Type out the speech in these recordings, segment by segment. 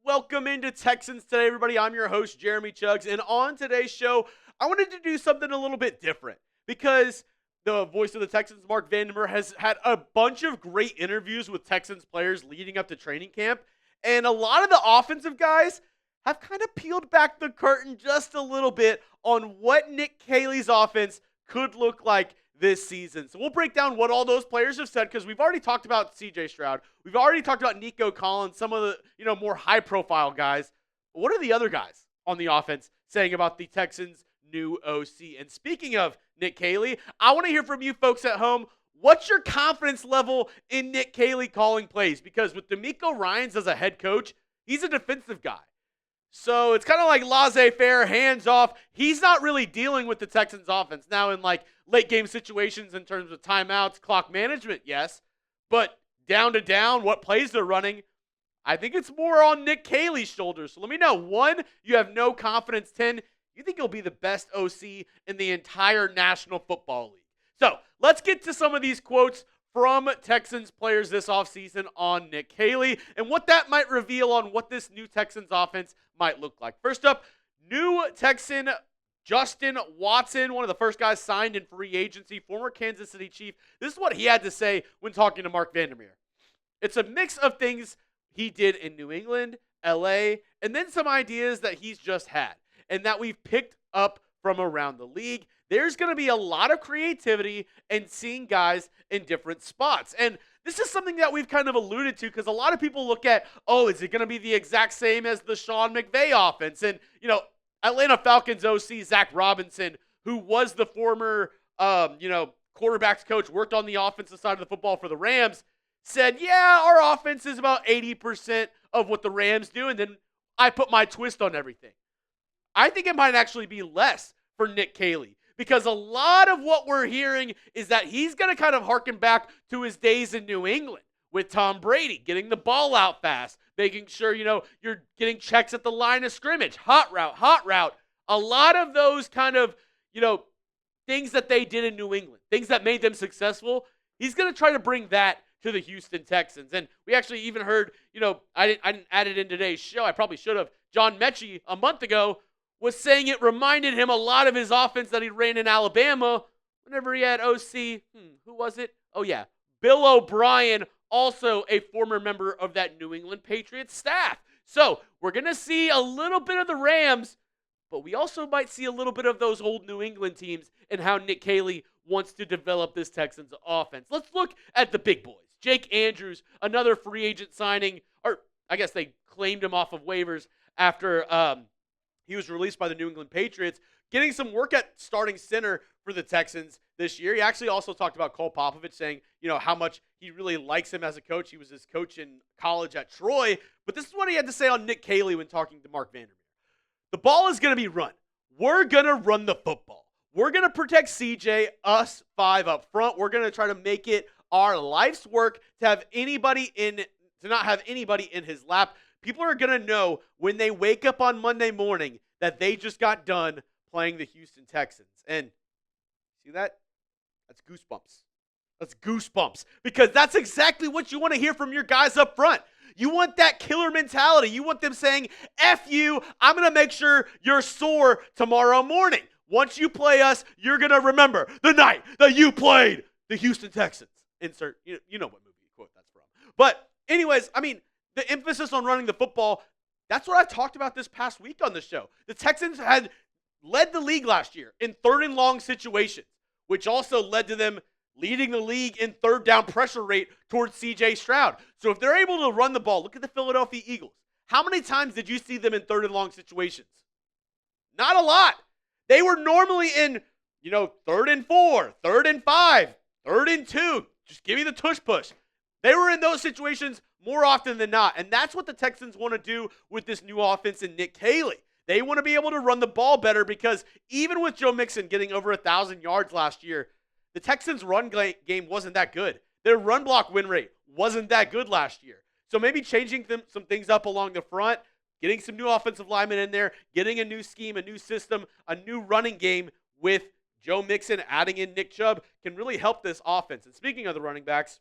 Welcome into Texans Today, everybody. I'm your host, Jeremy Chuggs, and on today's show, I wanted to do something a little bit different because the voice of the Texans, Mark Vandermeer, has had a bunch of great interviews with Texans players leading up to training camp, and a lot of the offensive guys have kind of peeled back the curtain just a little bit on what Nick Caley's offense could look like this season. So we'll break down what all those players have said, because we've already talked about CJ Stroud. We've already talked about Nico Collins, some of the more high-profile guys. But what are the other guys on the offense saying about the Texans' new OC? And speaking of Nick Caley, I want to hear from you folks at home. What's your confidence level in Nick Caley calling plays? Because with DeMeco Ryans as a head coach, he's a defensive guy. So it's kind of like laissez-faire, hands off. He's not really dealing with the Texans offense. Now in like late game situations in terms of timeouts, clock management, yes. But down to down, what plays they're running, I think it's more on Nick Caley's shoulders. So let me know. 1, you have no confidence. 10, you think he'll be the best OC in the entire National Football League. So let's get to some of these quotes from Texans players this offseason on Nick Caley and what that might reveal on what this new Texans offense might look like. First up, new Texan Justin Watson, one of the first guys signed in free agency, former Kansas City Chief. This is what he had to say when talking to Mark Vandermeer. It's a mix of things he did in New England, LA, and then some ideas that he's just had and that we've picked up from around the league. There's going to be a lot of creativity and seeing guys in different spots. And this is something that we've kind of alluded to because a lot of people look at, is it going to be the exact same as the Sean McVay offense? And, Atlanta Falcons OC Zach Robinson, who was the former, quarterbacks coach, worked on the offensive side of the football for the Rams, said, yeah, our offense is about 80% of what the Rams do, and then I put my twist on everything. I think it might actually be less for Nick Caley, because a lot of what we're hearing is that he's going to kind of harken back to his days in New England with Tom Brady, getting the ball out fast, making sure, you're getting checks at the line of scrimmage, hot route. A lot of those kind of, things that they did in New England, things that made them successful, he's going to try to bring that to the Houston Texans. And we actually even heard, I didn't add it in today's show. I probably should have. John Mechie a month ago was saying it reminded him a lot of his offense that he ran in Alabama whenever he had OC. Who was it? Oh, yeah. Bill O'Brien, also a former member of that New England Patriots staff. So we're going to see a little bit of the Rams, but we also might see a little bit of those old New England teams and how Nick Caley wants to develop this Texans offense. Let's look at the big boys. Jake Andrews, another free agent signing, or I guess they claimed him off of waivers after he was released by the New England Patriots, getting some work at starting center for the Texans this year. He actually also talked about Cole Popovich, saying, how much he really likes him as a coach. He was his coach in college at Troy. But this is what he had to say on Nick Caley when talking to Mark Vandermeer. The ball is going to be run. We're going to run the football. We're going to protect CJ, us 5 up front. We're going to try to make it our life's work to not have anybody in his lap. People are going to know when they wake up on Monday morning that they just got done playing the Houston Texans. And see that? That's goosebumps. That's goosebumps. Because that's exactly what you want to hear from your guys up front. You want that killer mentality. You want them saying, F you, I'm going to make sure you're sore tomorrow morning. Once you play us, you're going to remember the night that you played the Houston Texans. Insert, you know what movie quote that's from. But anyways, the emphasis on running the football, that's what I've talked about this past week on the show. The Texans had led the league last year in 3rd and long situations, which also led to them leading the league in 3rd down pressure rate towards CJ Stroud. So if they're able to run the ball, look at the Philadelphia Eagles. How many times did you see them in 3rd and long situations? Not a lot. They were normally in, 3rd and 4, 3rd and 5, 3rd and 2. Just give me the tush push. They were in those situations more often than not. And that's what the Texans want to do with this new offense and Nick Caley. They want to be able to run the ball better because even with Joe Mixon getting over 1,000 yards last year, the Texans' run game wasn't that good. Their run block win rate wasn't that good last year. So maybe changing some things up along the front, getting some new offensive linemen in there, getting a new scheme, a new system, a new running game with Joe Mixon adding in Nick Chubb can really help this offense. And speaking of the running backs,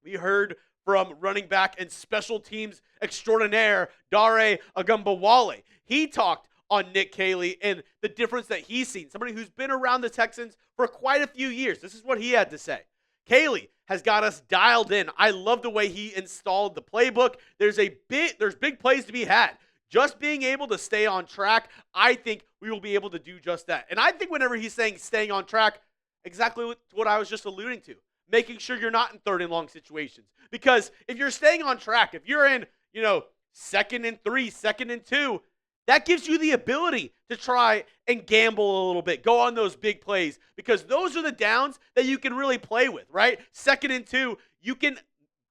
we heard from running back and special teams extraordinaire, Dare Ogunbowale. He talked on Nick Caley and the difference that he's seen. Somebody who's been around the Texans for quite a few years. This is what he had to say. Caley has got us dialed in. I love the way he installed the playbook. There's big plays to be had. Just being able to stay on track, I think we will be able to do just that. And I think whenever he's saying staying on track, exactly what I was just alluding to. Making sure you're not in third and long situations. Because if you're staying on track, if you're in, 2nd and 3, 2nd and 2, that gives you the ability to try and gamble a little bit. Go on those big plays. Because those are the downs that you can really play with, right? 2nd and 2, you can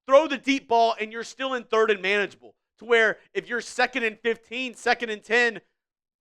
throw the deep ball and you're still in third and manageable. To where if you're 2nd and 15, 2nd and 10,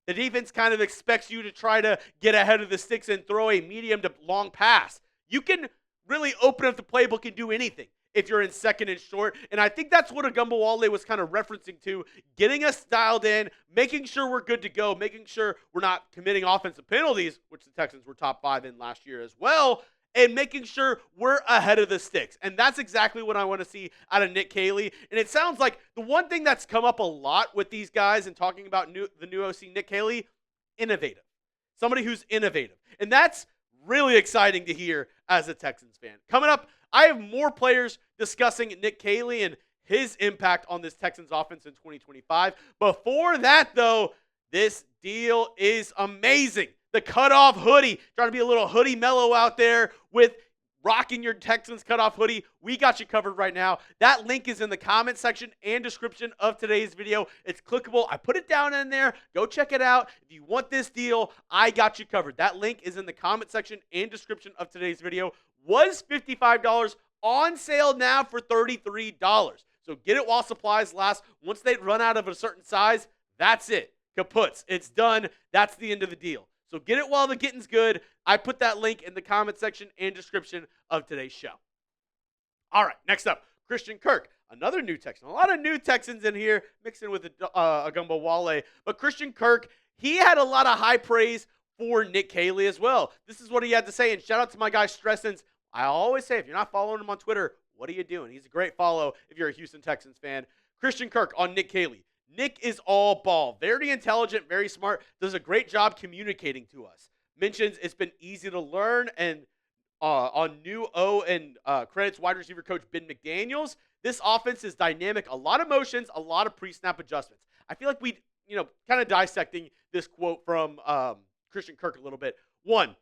the defense kind of expects you to try to get ahead of the sticks and throw a medium to long pass. You can really open up the playbook and do anything if you're in 2nd and short. And I think that's what Ogunbowale was kind of referencing to, getting us dialed in, making sure we're good to go, making sure we're not committing offensive penalties, which the Texans were top 5 in last year as well, and making sure we're ahead of the sticks. And that's exactly what I want to see out of Nick Caley. And it sounds like the one thing that's come up a lot with these guys and talking about the new OC Nick Caley, innovative. Somebody who's innovative. And that's really exciting to hear as a Texans fan. Coming up, I have more players discussing Nick Caley and his impact on this Texans offense in 2025. Before that, though, this deal is amazing. The cutoff hoodie. Trying to be a little hoodie mellow out there with rocking your Texans cutoff hoodie. We got you covered right now. That link is in the comment section and description of today's video. It's clickable. I put it down in there. Go check it out. If you want this deal, I got you covered. That link is in the comment section and description of today's video. Was $55, on sale now for $33. So get it while supplies last. Once they run out of a certain size, that's it. Kaputs. It's done. That's the end of the deal. So get it while the getting's good. I put that link in the comment section and description of today's show. All right, next up, Christian Kirk, another new Texan. A lot of new Texans in here, mixing with Ogunbowale. But Christian Kirk, he had a lot of high praise for Nick Caley as well. This is what he had to say. And shout out to my guy Stressens. I always say, if you're not following him on Twitter, what are you doing? He's a great follow if you're a Houston Texans fan. Christian Kirk on Nick Caley. Nick is all ball. Very intelligent, very smart. Does a great job communicating to us. Mentions it's been easy to learn. And on new O and credits wide receiver coach Ben McDaniels, this offense is dynamic. A lot of motions, a lot of pre-snap adjustments. I feel like we, kind of dissecting this quote from Christian Kirk a little bit. One,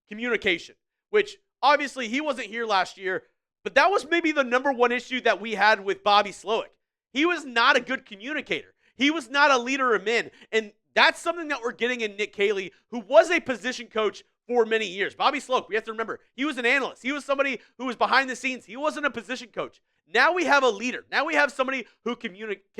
communication, which obviously he wasn't here last year, but that was maybe the number one issue that we had with Bobby Slowik. He was not a good communicator. He was not a leader of men. And that's something that we're getting in Nick Caley, who was a position coach for many years. Bobby Slowik, we have to remember, he was an analyst. He was somebody who was behind the scenes. He wasn't a position coach. Now we have a leader. Now we have somebody who can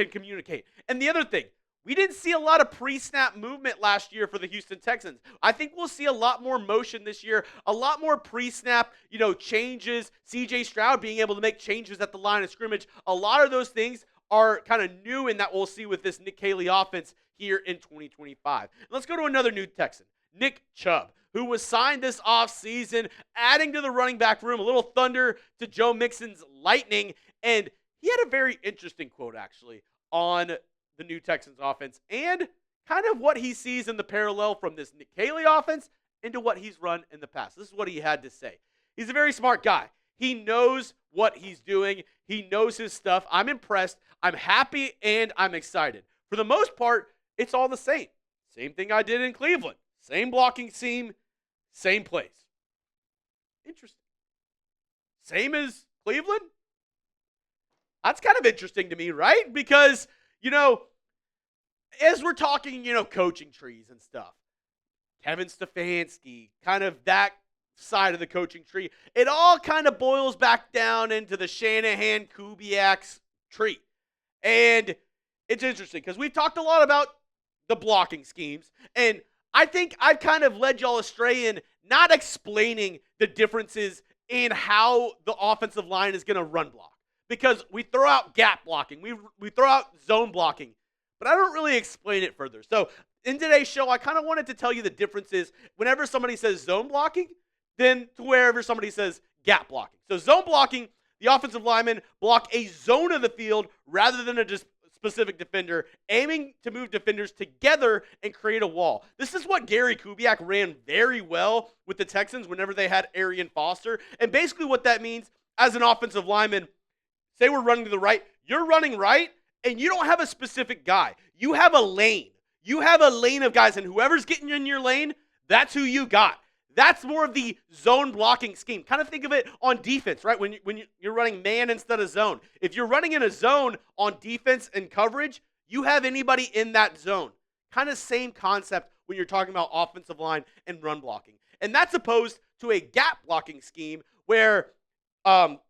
communicate. And the other thing, we didn't see a lot of pre-snap movement last year for the Houston Texans. I think we'll see a lot more motion this year, a lot more pre-snap, changes, CJ Stroud being able to make changes at the line of scrimmage. A lot of those things are kind of new in that we'll see with this Nick Caley offense here in 2025. Let's go to another new Texan, Nick Chubb, who was signed this offseason, adding to the running back room, a little thunder to Joe Mixon's lightning. And he had a very interesting quote, actually, on the new Texans offense and kind of what he sees in the parallel from this Nick Caley offense into what he's run in the past. This is what he had to say. He's a very smart guy. He knows what he's doing. He knows his stuff. I'm impressed. I'm happy, and I'm excited. For the most part, it's all the same. Same thing I did in Cleveland. Same blocking scheme, same plays. Interesting. Same as Cleveland? That's kind of interesting to me, right? Because, as we're talking, coaching trees and stuff, Kevin Stefanski, kind of that side of the coaching tree, it all kind of boils back down into the Shanahan-Kubiak's tree. And it's interesting because we've talked a lot about the blocking schemes, and I think I've kind of led y'all astray in not explaining the differences in how the offensive line is going to run block. Because we throw out gap blocking, we throw out zone blocking, but I don't really explain it further. So in today's show, I kind of wanted to tell you the differences whenever somebody says zone blocking, then to wherever somebody says gap blocking. So zone blocking, the offensive linemen block a zone of the field rather than a specific defender, aiming to move defenders together and create a wall. This is what Gary Kubiak ran very well with the Texans whenever they had Arian Foster. And basically what that means as an offensive lineman, say we're running to the right, you're running right, and you don't have a specific guy. You have a lane. You have a lane of guys, and whoever's getting in your lane, that's who you got. That's more of the zone blocking scheme. Kind of think of it on defense, right? When you're running man instead of zone. If you're running in a zone on defense and coverage, you have anybody in that zone. Kind of same concept when you're talking about offensive line and run blocking. And that's opposed to a gap blocking scheme where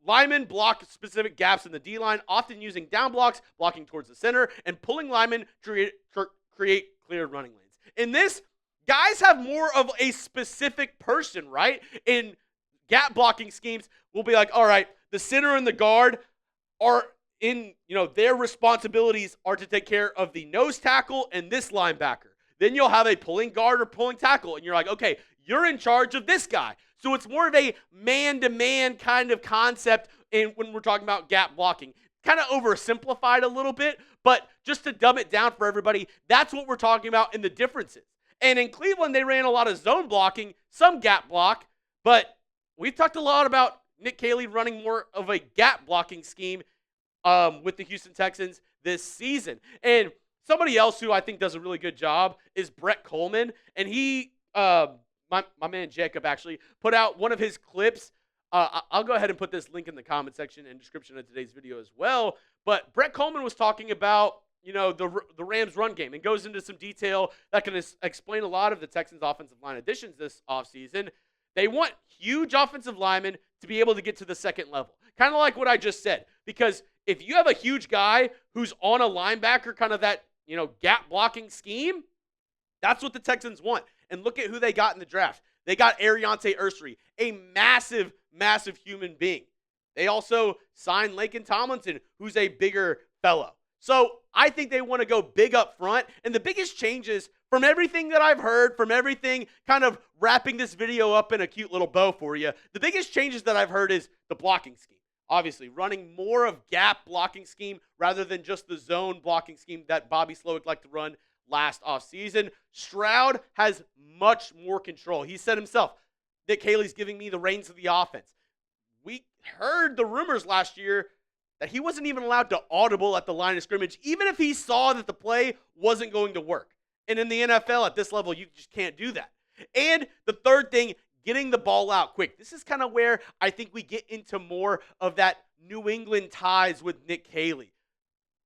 linemen block specific gaps in the D-line, often using down blocks, blocking towards the center, and pulling linemen to create clear running lanes. In this, guys have more of a specific person, right? In gap blocking schemes, we'll be like, all right, the center and the guard are in, their responsibilities are to take care of the nose tackle and this linebacker. Then you'll have a pulling guard or pulling tackle, and you're like, okay, you're in charge of this guy. So it's more of a man-to-man kind of concept when we're talking about gap blocking. Kind of oversimplified a little bit, but just to dumb it down for everybody, that's what we're talking about in the differences. And in Cleveland, they ran a lot of zone blocking, some gap block, but we've talked a lot about Nick Caley running more of a gap blocking scheme with the Houston Texans this season. And somebody else who I think does a really good job is Brett Coleman. And he, my man Jacob actually, put out one of his clips. I'll go ahead and put this link in the comment section and description of today's video as well. But Brett Coleman was talking about the Rams run game and goes into some detail that can explain a lot of the Texans offensive line additions this offseason. They want huge offensive linemen to be able to get to the second level. Kind of like what I just said. Because if you have a huge guy who's on a linebacker, kind of that, gap blocking scheme, that's what the Texans want. And look at who they got in the draft. They got Ariante Ursery, a massive, massive human being. They also signed Laken Tomlinson, who's a bigger fellow. So I think they want to go big up front. And the biggest changes from everything that I've heard, from everything kind of wrapping this video up in a cute little bow for you, the biggest changes that I've heard is the blocking scheme. Obviously, running more of gap blocking scheme rather than just the zone blocking scheme that Bobby Slowik liked to run last offseason. Stroud has much more control. He said himself, Nick Caley's giving me the reins of the offense. We heard the rumors last year that he wasn't even allowed to audible at the line of scrimmage, even if he saw that the play wasn't going to work. And in the NFL at this level, you just can't do that. And the third thing, getting the ball out quick. This is kind of where I think we get into more of that New England ties with Nick Caley.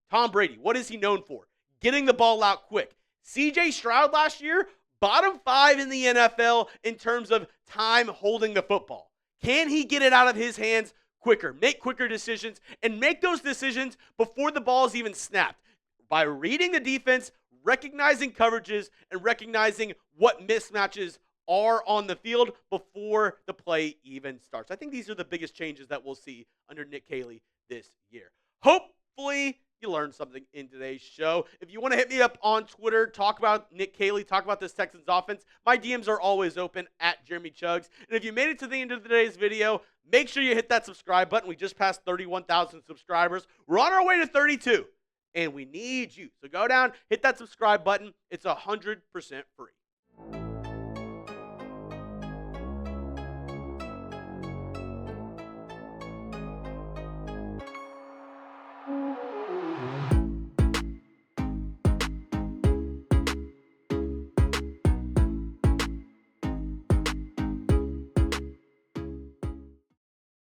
Tom Brady, what is he known for? Getting the ball out quick. CJ Stroud last year, bottom 5 in the NFL in terms of time holding the football. Can he get it out of his hands quicker, make quicker decisions, and make those decisions before the ball is even snapped? By reading the defense, recognizing coverages, and recognizing what mismatches are on the field before the play even starts. I think these are the biggest changes that we'll see under Nick Caley this year. Hopefully, you learned something in today's show. If you want to hit me up on Twitter, talk about Nick Caley, talk about this Texans offense, my DMs are always open at Jeremy Chuggs. And if you made it to the end of today's video, make sure you hit that subscribe button. We just passed 31,000 subscribers. We're on our way to 32, and we need you. So go down, hit that subscribe button. It's 100% free.